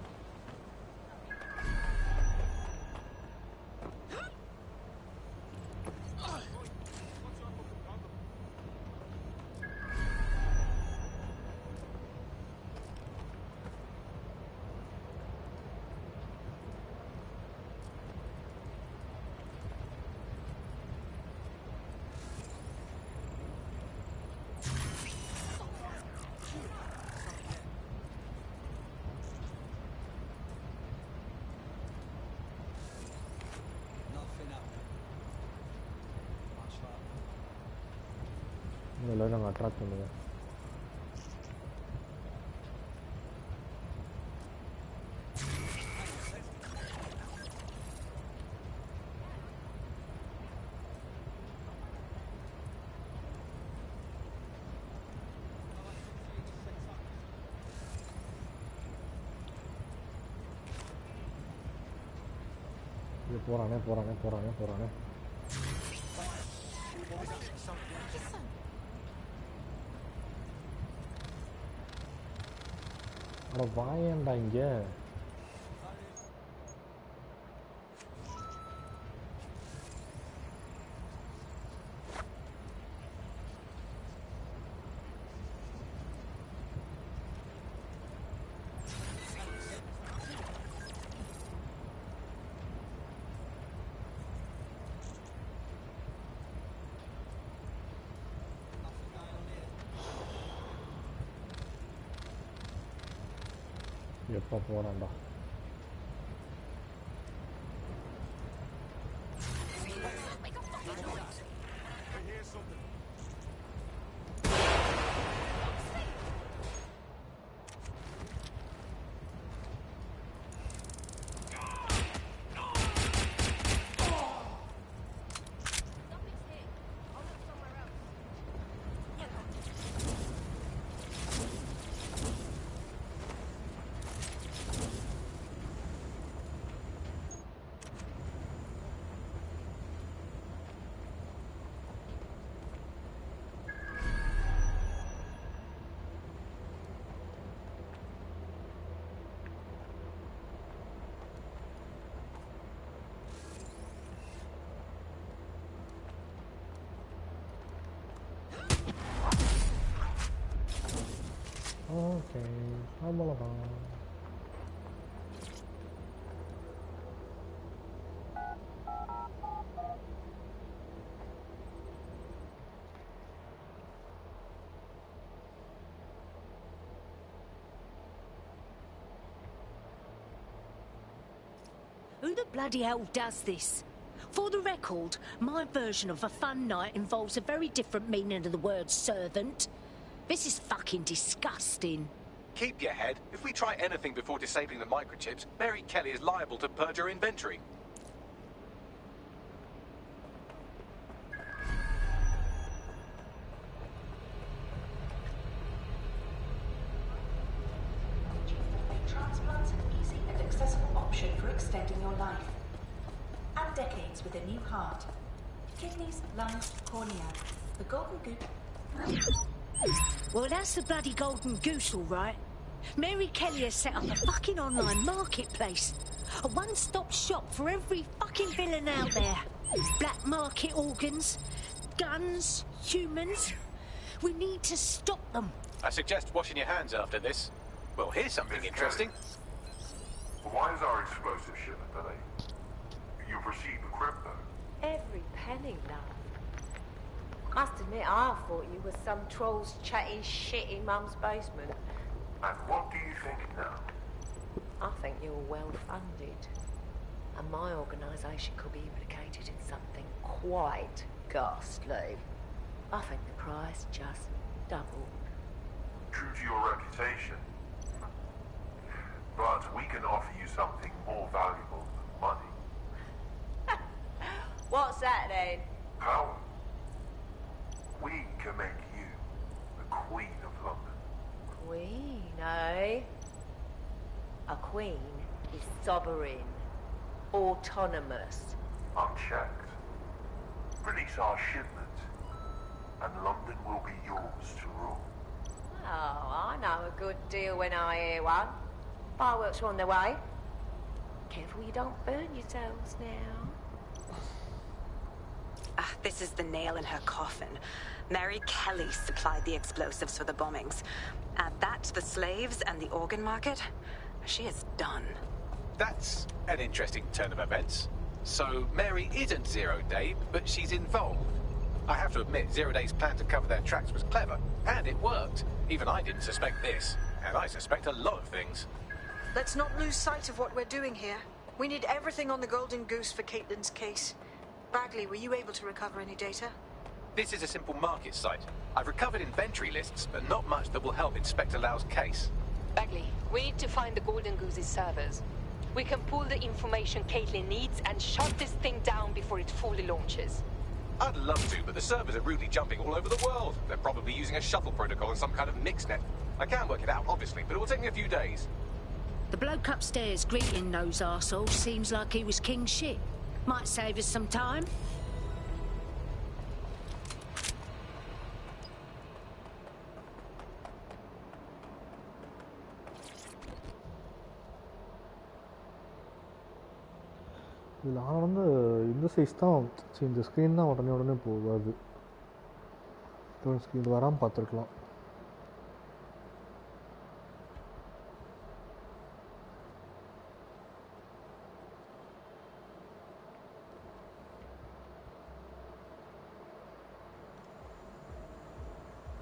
Speaker 1: இதெல்லாம் நாங்கள் அட்ராக்ட் பண்ணுவோம். இது போகிறானே போகிறானே போகிறானே போகிறானே. அட வாயேண்டா இங்க. எப்போ போகிறான்டா? Okay, அவ்வளோதான்.
Speaker 3: Who the bloody hell does this? For the record, my version of a fun night involves a very different meaning of the word servant. This is fucking disgusting.
Speaker 2: Keep your head. If we try anything before disabling the microchips, Mary Kelly is liable to purge her inventory.
Speaker 17: Transplants an easy and accessible option for extending your life. Add decades with a new heart. Kidneys, lungs, cornea. The golden goose.
Speaker 3: Well, that's the bloody golden goose, all right. Mary Kelly has set up a fucking online marketplace. A one-stop shop for every fucking villain out there. Black market organs, guns, humans. We need to stop them.
Speaker 2: I suggest washing your hands after this. Well, here's something interesting.
Speaker 18: Why is our explosive shipment delayed? You've received the crypto.
Speaker 19: Every penny, love. Must admit, I thought you were some troll's chatty shit in Mum's basement.
Speaker 18: And what do you think now?
Speaker 19: I think you're well funded. And my organisation could be implicated in something quite ghastly. I think the price just doubled.
Speaker 18: True to your reputation. But we can offer you something more valuable than money.
Speaker 19: What's that then?
Speaker 18: Power. We can make you the Queen of London.
Speaker 19: Queen, eh? A queen is sovereign, autonomous.
Speaker 18: Unchecked. Release our shipment, and London will be yours to rule.
Speaker 19: Oh, I know a good deal when I hear one. Fireworks are on their way. Careful you don't burn yourselves now.
Speaker 15: This is the nail in her coffin. Mary Kelly supplied the explosives for the bombings. Add that to the slaves and the organ market, she is done.
Speaker 2: That's an interesting turn of events. So Mary isn't Zero Day, but she's involved. I have to admit, Zero Day's plan to cover their tracks was clever, and it worked. Even I didn't suspect this, and I suspect a lot of things.
Speaker 8: Let's not lose sight of what we're doing here. We need everything on the Golden Goose for Caitlin's case. Bagley, were you able to recover any data?
Speaker 2: This is a simple market site. I've recovered inventory lists, but not much that will help Inspector Lau's case.
Speaker 20: Bagley, we need to find the Golden Goose's servers. We can pull the information Caitlin needs and shut this thing down before it fully launches.
Speaker 2: I'd love to, but the servers are rudely jumping all over the world. They're probably using a shuttle protocol and some kind of mixnet. I can work it out, obviously, but it will take me a few days.
Speaker 3: The bloke upstairs greeting those arseholes seems like he was king shit. Might save us some time.
Speaker 1: இதில் ஆனால் வந்து இந்த size தான் சரி இந்த screen தான் உடனே போகாது. ஸ்க்ரீன் வராமல் பார்த்துருக்கலாம்.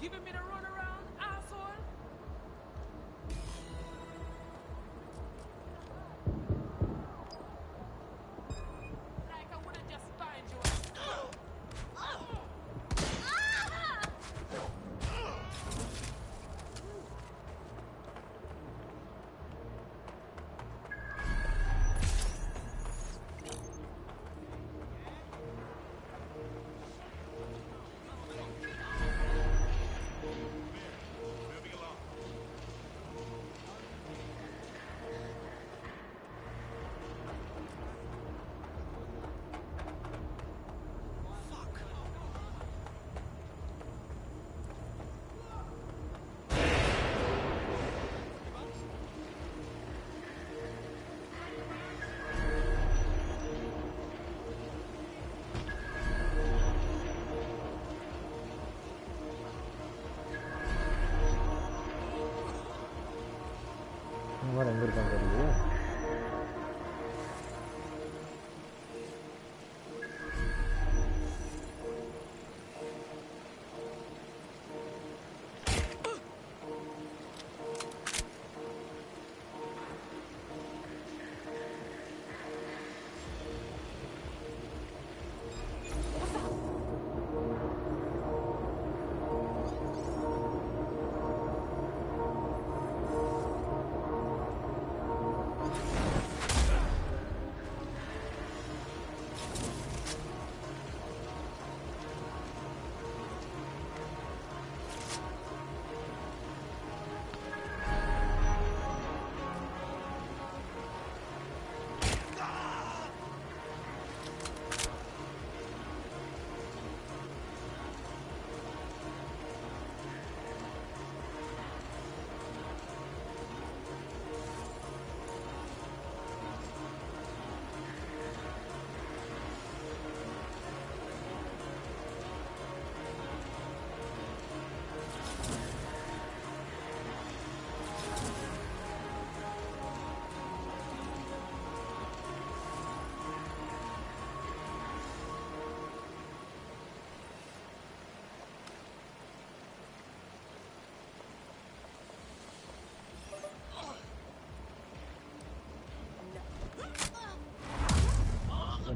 Speaker 21: Giving me the run around, asshole. Like I would have just spined you.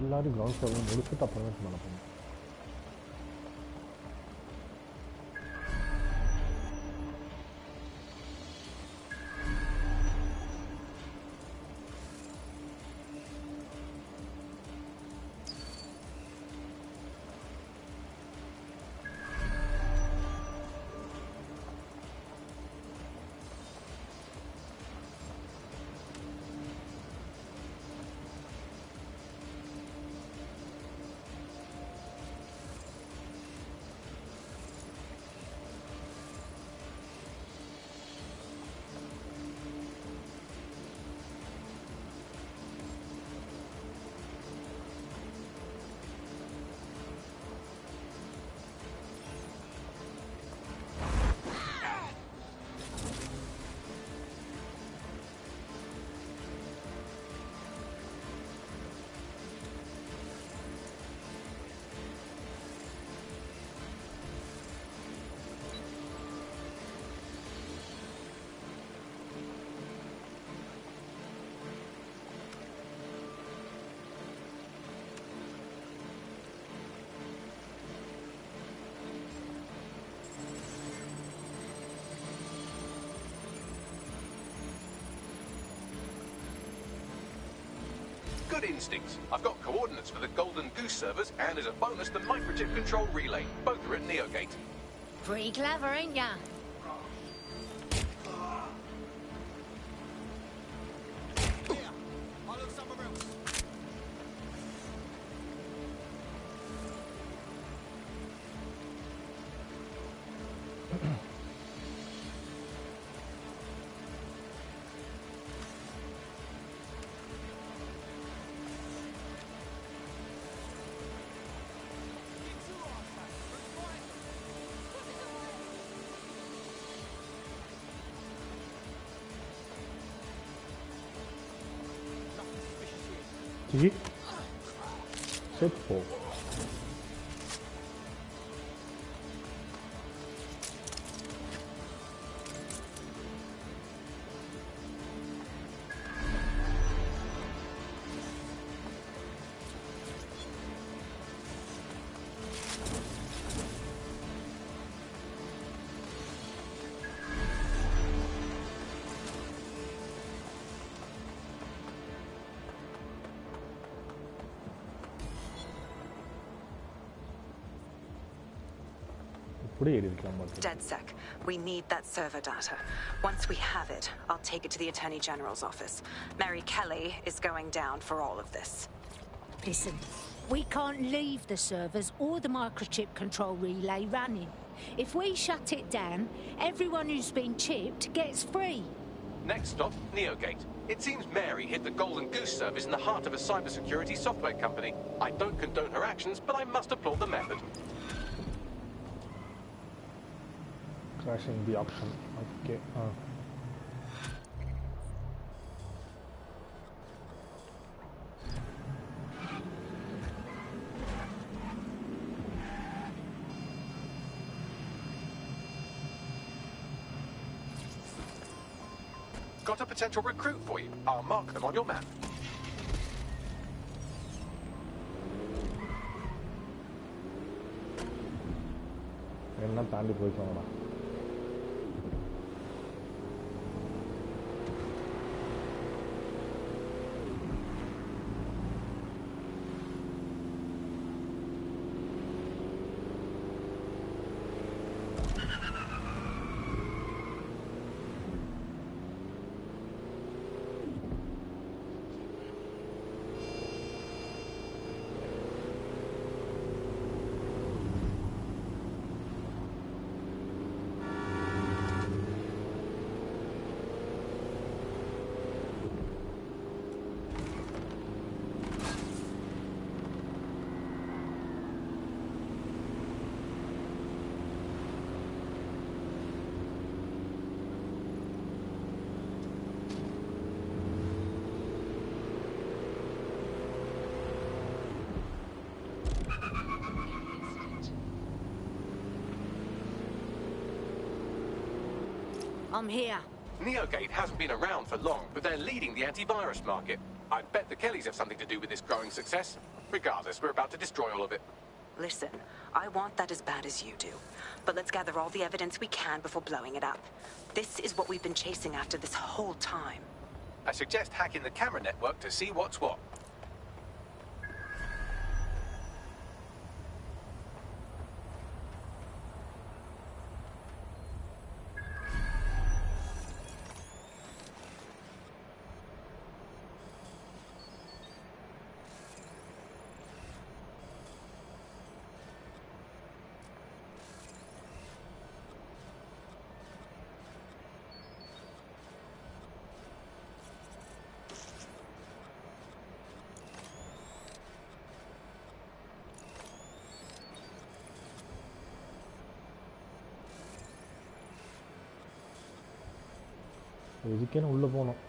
Speaker 1: எல்லாரும் கிரவுண்ட் ஃப்ளோரில் முடிச்சுட்டு அப்புறமே மேலே போகணும்.
Speaker 2: Good instincts. I've got coordinates for the Golden Goose servers, and as a bonus, the microchip control relay. Both are at Neogate.
Speaker 3: Pretty clever, ain't ya?
Speaker 1: T. Set 4.
Speaker 15: DedSec, we need that server data. Once we have it, I'll take it to the Attorney General's office. Mary Kelly is going down for all of this.
Speaker 3: Listen, we can't leave the servers or the microchip control relay running. If we shut it down, everyone who's been chipped gets free.
Speaker 2: Next stop, Neogate. It seems Mary hid the Golden Goose service in the heart of a cybersecurity software company. I don't condone her actions, but I must applaud the method.
Speaker 1: Crashing the option. Okay.
Speaker 2: Got a potential recruit for you. I'll mark them on your map.
Speaker 1: எல்லாம் தாண்டி போயிட்டோம்டா.
Speaker 3: I'm here.
Speaker 2: Neogate hasn't been around for long, but they're leading the antivirus market. I bet the Kellys have something to do with this growing success. Regardless, we're about to destroy all of it.
Speaker 15: Listen, I want that as bad as you do. But let's gather all the evidence we can before blowing it up. This is what we've been chasing after this whole time.
Speaker 2: I suggest hacking the camera network to see what's what.
Speaker 1: இதுக்கே உள்ளே போகணும்.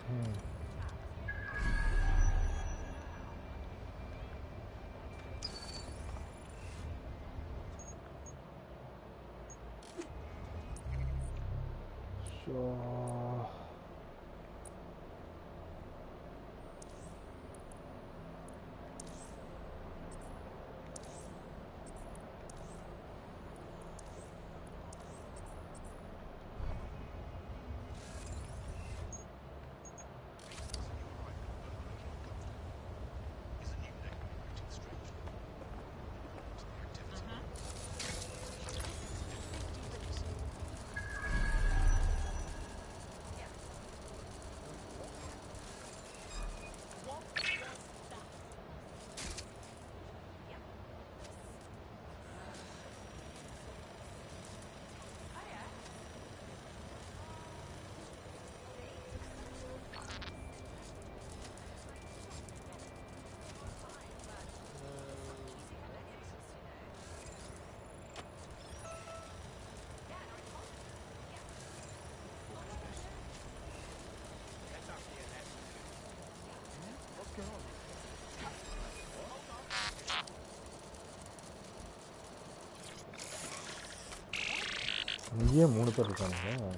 Speaker 1: இங்கேயே 3 பேர் இருக்கானுங்க.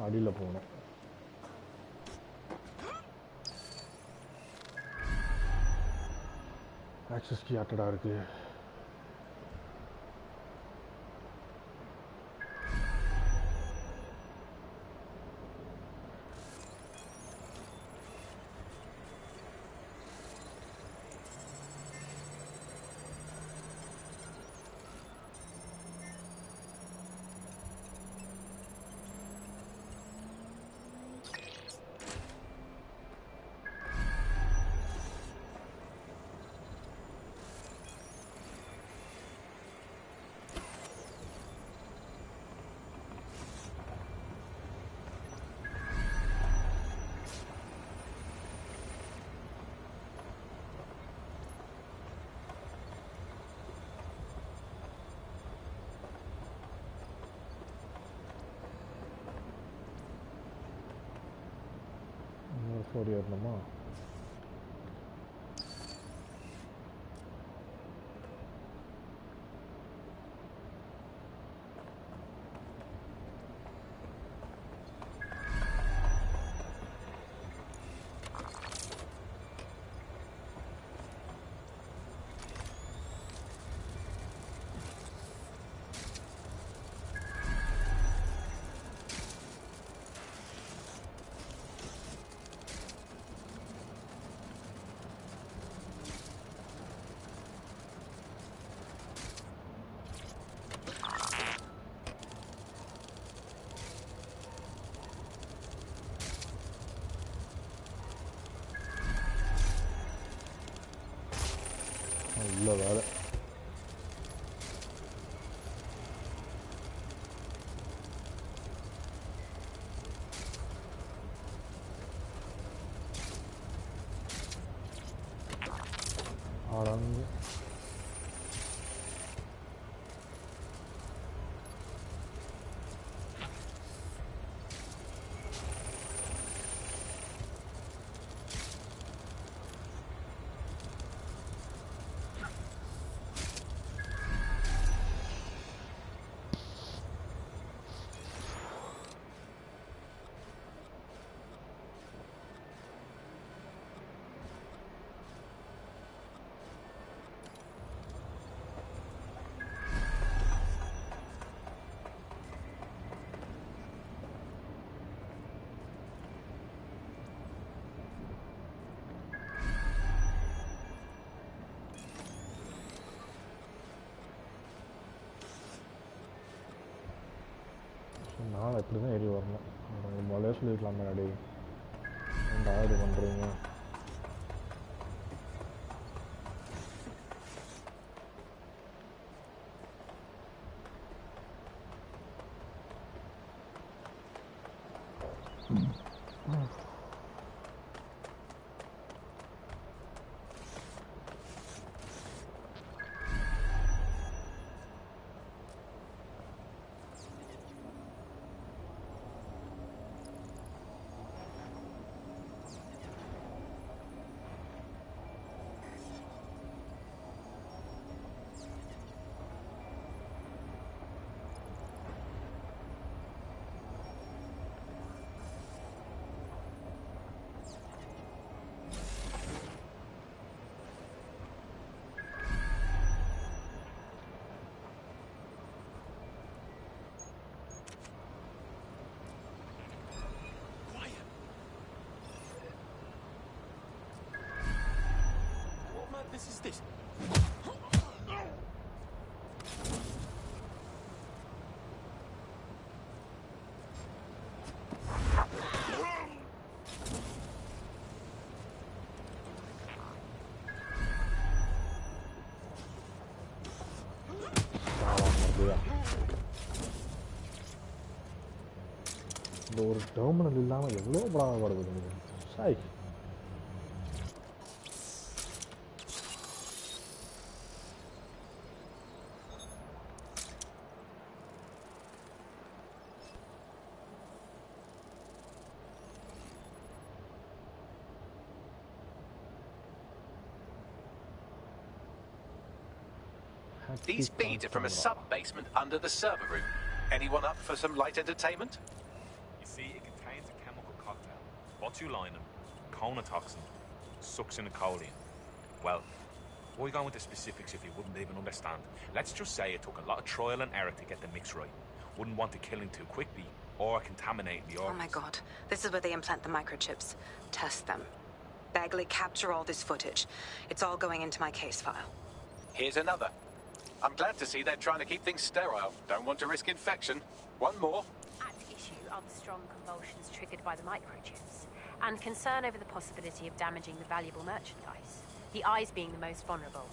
Speaker 1: அடியில் போகணும். Access key ஆட்டடா இருக்குது. Floor ஏறணுமா? நல்ல வேலை. அடங்கு. நான் எப்படி தான் ஏறி வரணும். முதல்ல சொல்லியிருக்கலாம் முன்னாடி. இந்த ஆர்டர் பண்ணுறீங்க.
Speaker 12: This is this. இந்த ஒரு டெர்மினல் இல்லாமல் எவ்வளோ படம் படுது Sai.
Speaker 2: These feeds are from a sub-basement under the server room. Anyone up for some light entertainment?
Speaker 4: You see, it contains a chemical cocktail. Botulinum, conotoxin, succinylcholine. Well, why go into specifics if you wouldn't even understand? Let's just say it took a lot of trial and error to get the mix right. Wouldn't want to kill him too quickly or contaminate the organs.
Speaker 15: Oh my god. This is where they implant the microchips. Test them. Bagley, capture all this footage. It's all going into my case file.
Speaker 2: Here's another. I'm glad to see they're trying to keep things sterile. Don't want to risk infection. One more.
Speaker 22: At issue are the strong convulsions triggered by the microchips, and concern over the possibility of damaging the valuable merchandise, the eyes being the most vulnerable.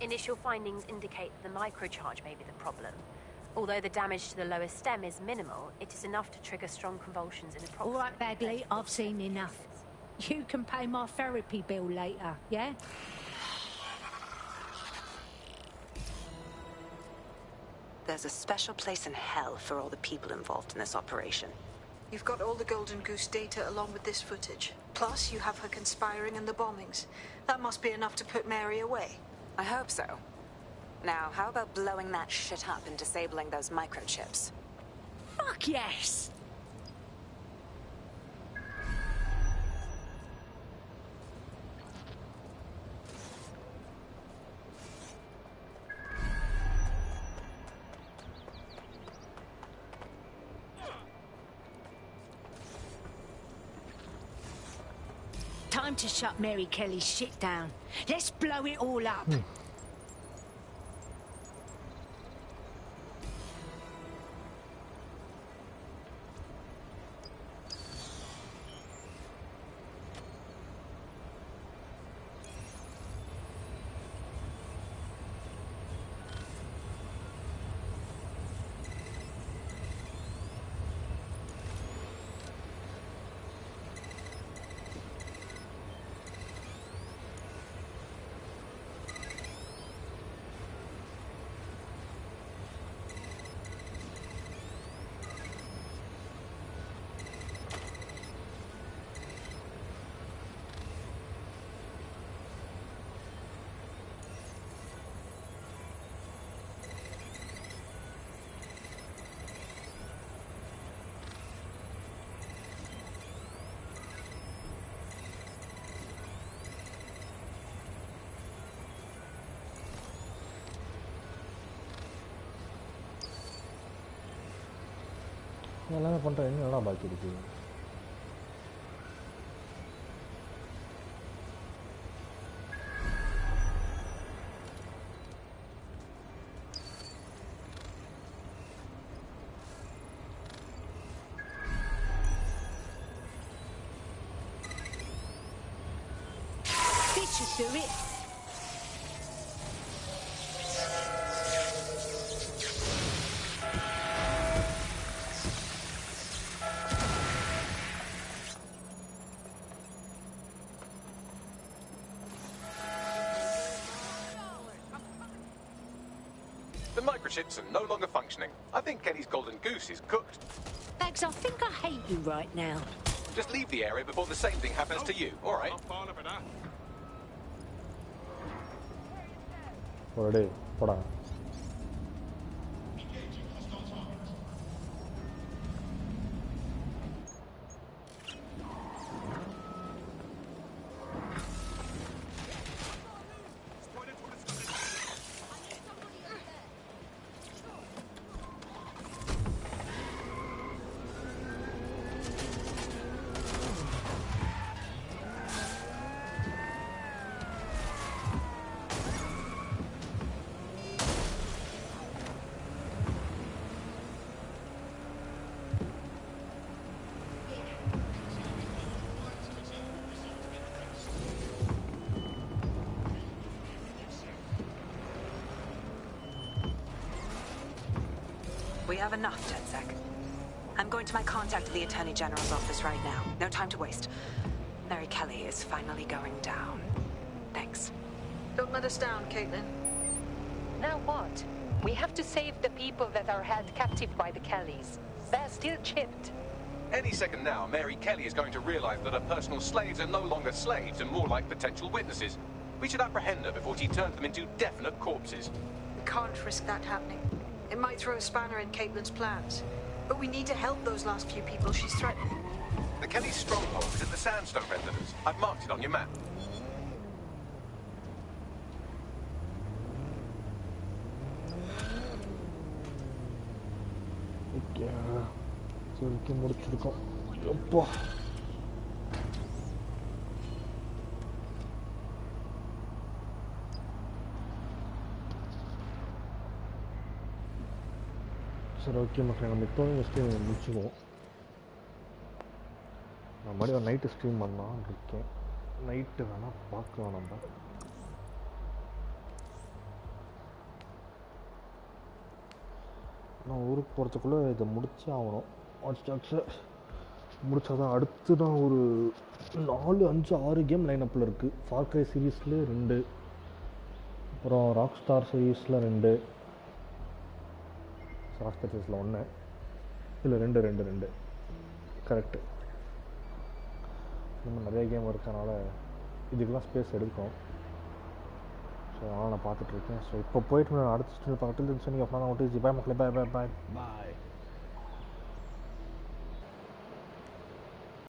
Speaker 22: Initial findings indicate that the microcharge may be the problem. Although the damage to the lower stem is minimal, it is enough to trigger strong convulsions in approximately...
Speaker 3: All right, Bagley, I've seen enough. You can pay my therapy bill later, yeah?
Speaker 15: There's a special place in hell for all the people involved in this operation.
Speaker 8: You've got all the Golden Goose data along with this footage. Plus, you have her conspiring in the bombings. That must be enough to put Mary away.
Speaker 15: I hope so. Now, how about blowing that shit up and disabling those microchips?
Speaker 3: Fuck yes! Time to shut Mary Kelly's shit down. Let's blow it all up.
Speaker 1: எல்லாமே பண்ணுறேன், இன்னும் என்னடா பாக்கி இருக்குது?
Speaker 3: Do it.
Speaker 2: The microchips are no longer functioning. I think Kenny's golden goose is cooked.
Speaker 3: Bags, I think I hate you right now.
Speaker 2: Just leave the area before the same thing happens to you, all right?
Speaker 1: Already, poda.
Speaker 15: We have enough, DedSec. I'm going to my contact at the Attorney General's office right now. No time to waste. Mary Kelly is finally going down. Thanks.
Speaker 8: Don't let us down, Caitlin.
Speaker 20: Now what? We have to save the people that are held captive by the Kellys. They're still chipped.
Speaker 2: Any second now, Mary Kelly is going to realize that her personal slaves are no longer slaves and more like potential witnesses. We should apprehend her before she turns them into definite corpses.
Speaker 8: We can't risk that happening. It might throw a spanner in Caitlin's plans. But we need to help those last few people she's threatening.
Speaker 2: The Kelly's stronghold is in the sandstone residence. I've marked it on your map.
Speaker 1: Okay. So we can move to the சரி okay மக்களே, நம்ம இப்போ இந்த stream முடிச்சுக்குவோம். நான் மறுபடியும் ஒரு night stream பண்ணலான்னு இருக்கேன். நைட்டு வேணால் பார்க்கலாம். நம்ம நான் ஊருக்கு போகிறதுக்குள்ளே இதை முடிச்சே ஆகணும். வாட்ச் டாக்ஸை முடித்தா தான் அடுத்து நான் ஒரு 4, 5, 6 கேம் லைனப்பில் இருக்குது. ஃபார் கிரை சீரீஸில் 2, அப்புறம் ராக் ஸ்டார் சீரீஸில் 2, ராக் ஸ்டார் சீரீஸில் 1 இல்லை 2 கரெக்டு. இன்னும் நிறைய கேம் இருக்கனால இதுக்கெல்லாம் ஸ்பேஸ் எடுக்கும். ஸோ அதனால் நான் பார்த்துட்ருக்கேன். ஸோ இப்போ போயிட்டு நான் அடுத்த ஸ்டூடியோ பார்த்துட்டு சொன்னீங்க அப்படின்னா நான் விட்டு பாய் மக்களே, பாய் பாய் பாய் பாய்.